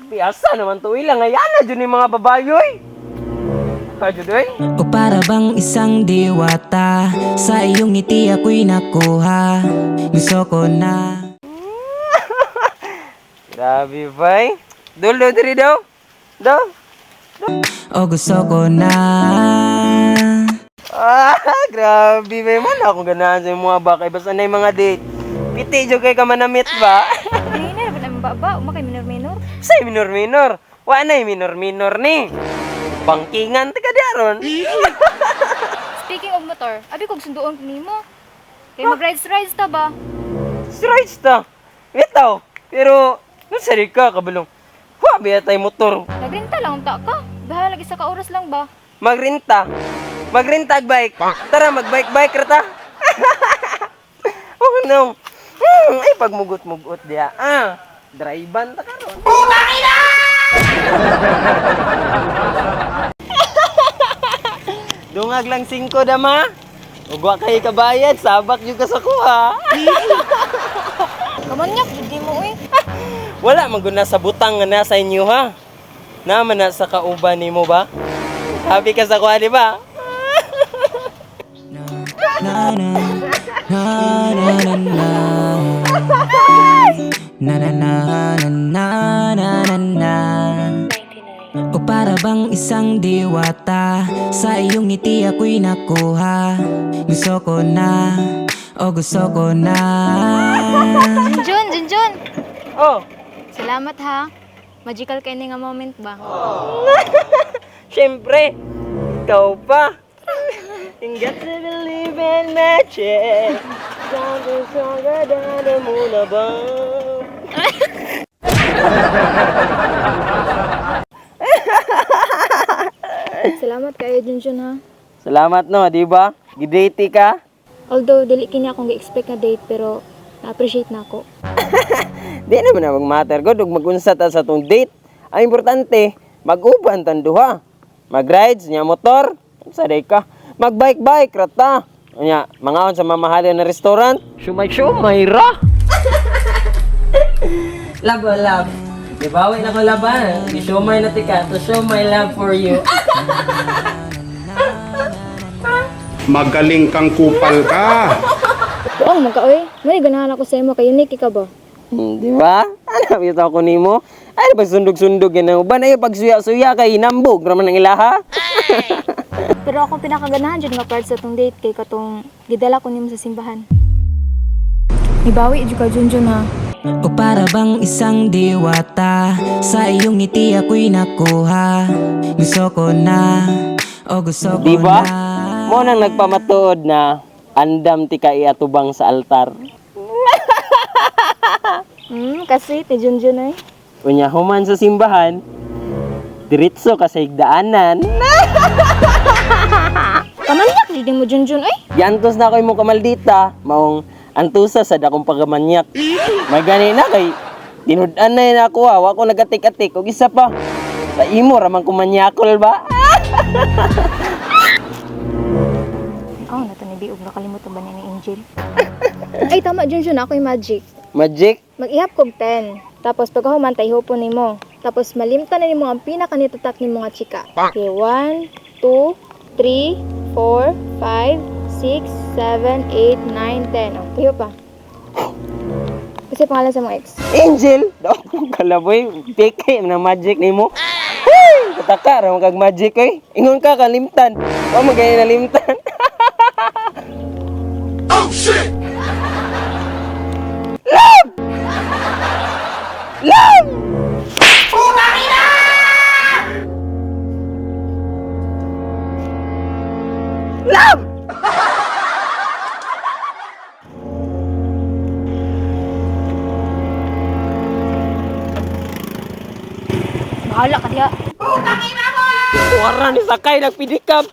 Piasa naman to ilang ayan na dyan yung mga babayoy. Kajudoy? O para bang isang diwata, sa iyong ngiti ako'y nakuha. Gusto ko na. Grabe bay. Dul diri daw. Daw. O gusto ko na. Grabe bay man ako ganahan sa mga bakay basta na yung mga date. Piti jud kay ka manamit ba? Ay, na ba naman ba? Umakay minor-minor. Say minor-minor. Wa na minor-minor ni. Bangkingan ta ka daron. Speaking of motor, abi kog sunduon ko nimo. Kay mag-rides ta ba? Straight ta. Bitaw. Pero nasari ka kabalong. Wa biya tay motor. Nagrenta lang unta ka. Bahala lagi sa ka oras lang ba? Magrenta. Magrenta og bike. Tara magbike-bike ra ta. Oh no. Ay pagmugot-mugot dia. Drivean ta karon. Dungag lang 5 dama. Ug wa kay kabayad, sabak jud ka sa kuha. Kamanyak, hindi mo eh. Wala man gud na sa butang nga nasa inyo ha. Naman na sa kauban nimo ba? Happy ka sa kuha di ba? Na na na na na na. Na na na na na na na. O para bang isang diwata, sa iyong ngiti ako'y nakuha. Gusto ko na, o gusto ko na. Junjun! Oh, Salamat ha. Magical kayo nga moment ba? syempre. Ikaw pa. You got to believe in magic. Something stronger than the moon above. Salamat kayo Junjun ha. Salamat no, di ba? Gidate ka? Although dili kini akong gi-expect na date pero na-appreciate na ako. Di naman na mag-matter ko, dug mag-unsat sa tong date. Ang importante, mag-uban tan duha. Mag-rides, nya motor, saday ka. Mag-bike-bike, rata. Nya, mangaon sa mamahalin na restaurant. Shumay ra. Love. Di ba, na ko laban. Shumay na tika, to show my love for you. Magaling kang kupal ka. Oo, magka-oy. May ganahan ako sa imo kay unique ka ba? Di ba? Ano, ito ako nimo. Ay, ba sundog-sundog yan ang uban. Ay, pag suya-suya kay nambog, raman ng ilaha. Pero ako pinakaganahan jud nga part sa tong date kay katong gidala ko nimo sa simbahan. Ibawi jud ka Junjun ha. O para bang isang diwata, sa iyong ngiti ako'y nakuha. Gusto ko na, o gusto ko Di ba? na. Mo nang nagpamatuod na andam ti ka iatubang sa altar. Kasi ti Junjun ay. Unya human sa simbahan, diretso ka sa higdaanan. Kamanyak jud mo Junjun ay. Giantos na ako imong kamaldita, maong antusa sa dakong pagamanyak. May gani na kay tinud-an na yun ako ha. Wa ko nagatik-atik. O isa pa, sa imo ramang kumanyakol ba? Oh, nato ni Biog nakalimutan ba ni Angel? Ay tama Junjun, ako yung magic. Magic? Mag-ihap kog 10. Tapos pagkahuman tayo hupon nimo. Tapos malimtan na nimo ang pinakanitatak nimo nga chika. Okay, 1, 2, 3, 4, 5, 6, 7, 8, 9, 10. Oh, tayo pa. Kasi pangalan sa mga ex. Angel? Daw kong kalaboy. Peke na magic ni mo. Hey! Kataka, ramang kag magic eh. Ingon ka, kalimtan. O magay na limtan. Oh shit! Love! Love! Love! Bahala ka diha. Wara ni Sakay nagpidikap.